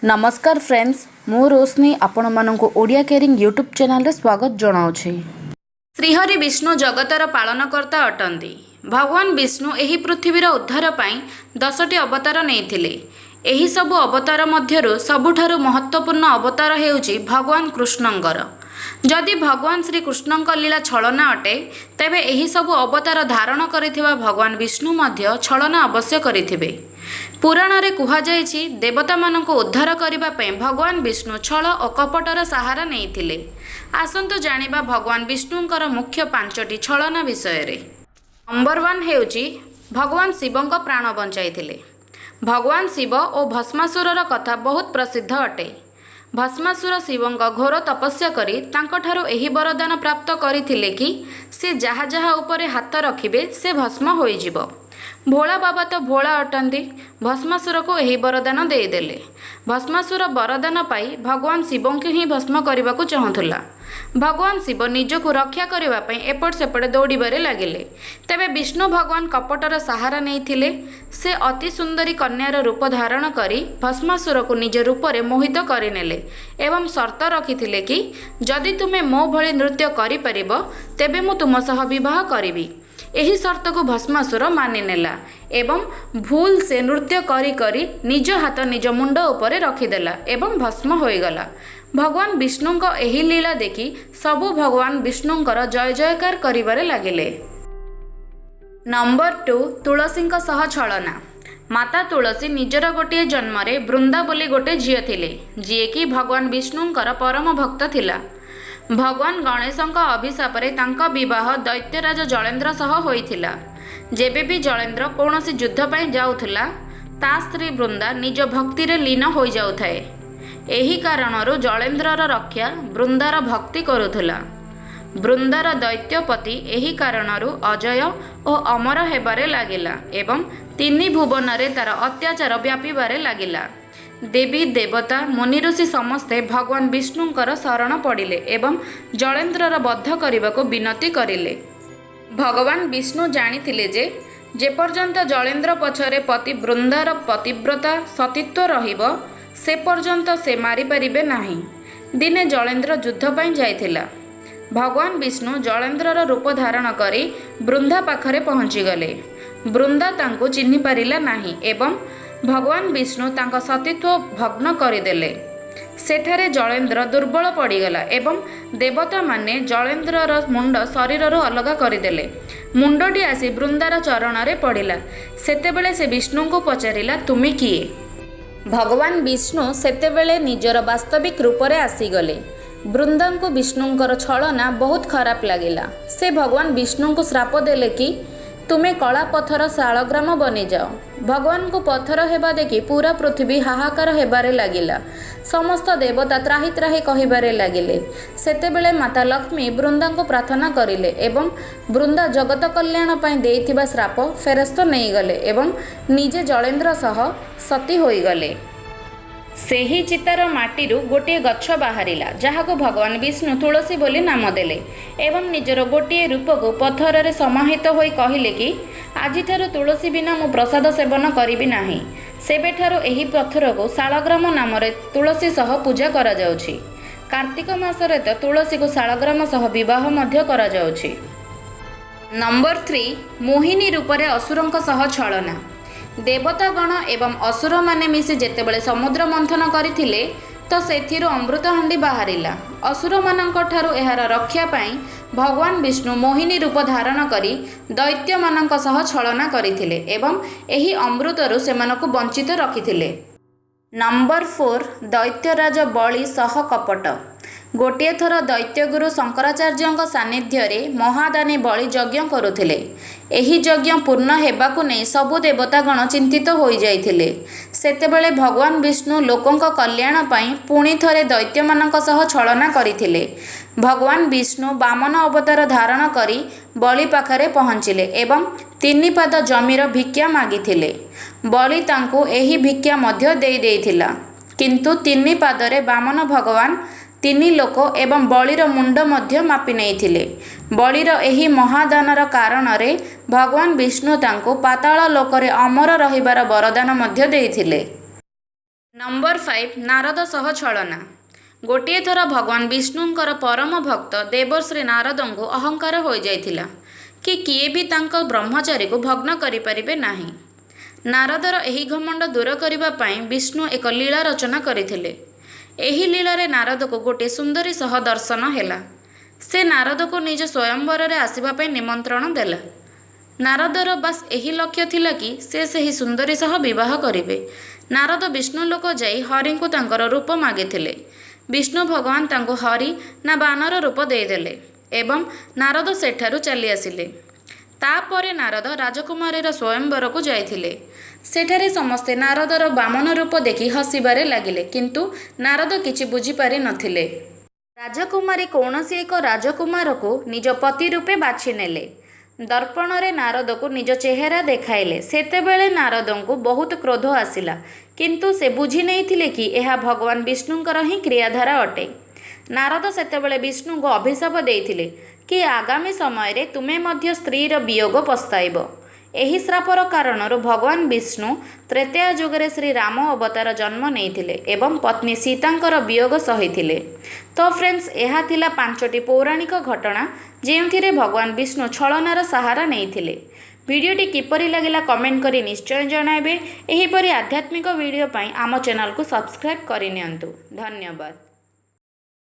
नमस्कार फ्रेंड्स, मु रोशनी आपण मानक ओडिया केयरिंग यूट्यूब चैनल रे स्वागत जनाऊँगी। श्रीहरि विष्णु जगतर पालनकर्ता अटंती। भगवान विष्णु एही पृथ्वीर उद्धार पाई 10टी अवतार नेइथिले। एही सबु अवतार मध्यरु सबुठारु महत्वपूर्ण अवतार हेउची भगवान कृष्णंकर। जदि भगवान श्री कृष्णंक लीला छलना अटे तेबे एही सबु अवतार धारण करिथिबा भगवान विष्णु मध्य छलना अवश्य करिथिबे। पुराण रे कुहा जायछि देवता माननको उद्धार करिबा पई भगवान विष्णु छल और कपटर सहारा नेइथिले। आसंतु जानिबा भगवान विष्णुंकर मुख्य 5टी छलना विषय रे। नंबर 1 हेउछि भगवान शिवंक प्राण बंचाइथिले। भगवान शिव और भस्मासुरर कथा बहुत प्रसिद्ध अटे। भस्मासुर शिवंक घोर तपस्या करी तांकठारु एही वरदान प्राप्त करिथिले कि से जहा जहा उपरे हाथ रखिबे से भस्म होइजिबो। भोला बाबा तो भोला अटंती, भस्मासुर को यही वरदान देदेले। भस्मासुर वरदान पाई भगवान शिव को ही भस्म करने को चाहूला। भगवान शिव निजको रक्षा करने एपट सेपट दौड़े लगिले। तेबे विष्णु भगवान कपटर सहारा नहीं से अति सुंदरी कन्यार रूप धारण करी भस्मासुर को निज रूप में मोहित करनेले एवं शर्त रखिथिले कि जदि तुमे मो भली नृत्य करिपरिबो तेबे मु तुम सह विवाह करिबी। एही शर्त को भस्मासुर मानिनेला एवं भूल से नृत्य करी करी निज हाथ निज मुंड उपरे रखिदेला एवं भस्म होईगला। भगवान विष्णुंक एही लीला देखि सबु भगवान विष्णुंकर जय जयकार करिबारे लागिले। नंबर 2 तुलसींक सह छलना। माता तुलसी निजर गोटे जन्मरे वृंदा बोली गोटे झियो थिले जिए कि भगवान विष्णुंकर परम भक्त थिला। भगवान गणेशंक अभिशापरे तांका विवाह दैत्यराज जलेन्द्र सह होइथिला। जेबे भी जलेन्द्र कौनसी युद्ध पई जाउथला ता स्त्री वृंदा निज भक्ति रे लीन होई जाउथाए। एही कारणरु जलेन्द्रर रक्षा वृंदार भक्ति करुथला। वृंदार दैत्यपति एही कारणरु अजय और अमर हेबारे लागिला एवं 3 भुवनरे तार अत्याचार व्यापीबारे लागिला। देवी देवता मुनि ऋषि समस्ते भगवान विष्णुंकर शरण पड़िले एवं जलेन्द्रर बद्ध करने विनती करिले। भगवान विष्णु जानिथिले जे पर्यंत जलेन्द्र पछरे पति वृंदार पतिव्रता सतीत्व रहिबो से पर्यंत से मारी परिबे नाही। दिने जलेन्द्र युद्ध पई जाइथिला। भगवान विष्णु जलेन्द्रर रूप धारण करी वृंदा पाखरे पहुंची गले। वृंदा तांको चिन्हि पारिला नाही एवं भगवान विष्णु तांका सतीत्व भग्न करदेले। सेठारे जलेन्द्र दुर्बल पड़गला एवं देवता माने जलेन्द्रर मुंड शरीर अलग करदेले। मुंडटी आसी वृंदार चरण रे पड़िला। सेतेबेले से विष्णु को पचारिला तुमी किए। भगवान विष्णु सेतेबेले निजर वास्तविक रूप रे आसीगले। वृंदा को विष्णुंकर छलना बहुत खराब लगिला। से भगवान विष्णु को श्राप देले कि तुमे कला पथर शालग्राम बनी जाओ। भगवान को पथर हेबा देखि पूरा पृथ्वी हाहाकार हेबारे लागिला। समस्त देवता त्राही त्राही कहिबारे लागिले। सेतेबेले माता लक्ष्मी वृंदा को प्रार्थना करिले एवं वृंदा जगत कल्याण पई देइथिबा श्राप फेरस्त नहीं गले एवं निजे जलेन्द्र सह सती होई गले। सेही चितार माटीरू गोटे गछ बाहरिला जहाको भगवान विष्णु तुलसी बोली नाम देले एवं निजर गोटे रूप को पथर रे समाहित होई कहिले कि आजिठारु तुलसी बिना मु प्रसाद सेवन करिबि नाही। सेबेठारु एही पथर को शालग्राम नाम रे तुलसी सह पूजा करा जाउछि। कार्तिक मासरे तो तुलसी को शालग्राम सह विवाह मध्य करा जाउछि। नंबर 3 मोहिनी रूप रे असुरंक सह छलना। देवतागण एवं असुर माने मिसी जेतेबेले समुद्र मंथन करथिले तो सेथिरु अमृत हांडी बाहरिला। असुर मानक ठारु एहार रक्षा पाई भगवान विष्णु मोहिनी रूप धारण करी दैत्य मानक सह छलना करथिले एवं एही अमृतरु सेमानकु वंचित रखिथिले। नंबर 4 दैत्यराज बलि सह कपट। गोटे थर दैत्यगुरु शंकराचार्य सानिध्य रे महादानी बलि यज्ञ करुथिले। एही यज्ञ पूर्ण हेबाकु नै सबु देवतागण चिंतित होई जाइथिले। सेतेबेले भगवान विष्णु लोकंक कल्याण पई पुणी थरे दैत्य मानक सह छलना करिथिले। भगवान विष्णु वामन अवतार धारण करी बलि पाखरे पहुंचिले एवं 3 पाद जमीर भिक्षा मागिथिले। बलि तांकु एही भिक्षा मध्य देई देइथिला किंतु 3 पादरे वामन भगवान 3 लोक एवं बलिर मुंड मध्य मापि नेइथिले। बलिर एही महादानर कारण रे भगवान विष्णु तांको पाताल लोकरे अमर रहिबार वरदान मध्य देइथिले। नंबर 5 नारद सह छलना। गोटे थर भगवान विष्णुंकर परम भक्त देवर्षि नारद को अहंकार हो जाइथिला कि किए भी तांको ब्रह्मचारी को भग्न करिपारिबे नाही। नारदर एही घमंड दूर करिबा पई विष्णु एक लीला रचना करिथिले। एही लीलारे नारद को गोटे सुंदरी सह दर्शन हेला। से नारद को निज स्वयंवर रे आसिबा पई निमंत्रण देला। नारदर बास एही लक्ष्य थिला कि से सही सुंदरी सह विवाह करिवे। नारद विष्णु लोक जाई हरि को तांकर रूप मागिथिले। विष्णु भगवान तांको हरि ना बानर रूप देदेले एवं नारद सेठारु चली आसिले। तापरे नारद राजकुमारीर स्वयंवर को जाइथिले। सेठारे समस्ते नारदर बामन रूप देखि हसिबारे लागिले, किंतु नारद किछि बुझी पारि नथिले। राजकुमारी कौनसी एक राजकुमार को निज पति रूपे बाछि नेले। दर्पण रे नारद को निज चेहरा देखाइले। सेतेबेले नारद को बहुत क्रोध आसिला, किंतु से बुझी नहीं थिले कि यह भगवान विष्णुंकर ही क्रियाधारा अटे। नारद सेतेबेले विष्णु को अभिशाप देइथिले कि आगामी समय रे तुमे मध्य स्त्रीर वियोग पस्ताइब। एही श्रापर कारणରୁ भगवान विष्णु त्रेतया युगरे श्री राम अवतार जन्म नेइथिले एवं पत्नी सीतांकर वियोग सहिथिले। तो फ्रेंड्स, यह थिला 5टी पौराणिक घटना जेउथिरे भगवान विष्णु छलनार सहारा नेइथिले। वीडियोटी किपरि लागिला कमेंट करी निश्चय जणाइबे। एहीपरि आध्यात्मिक वीडियो पई आम चैनल को सब्सक्राइब करि नियंतु। धन्यवाद।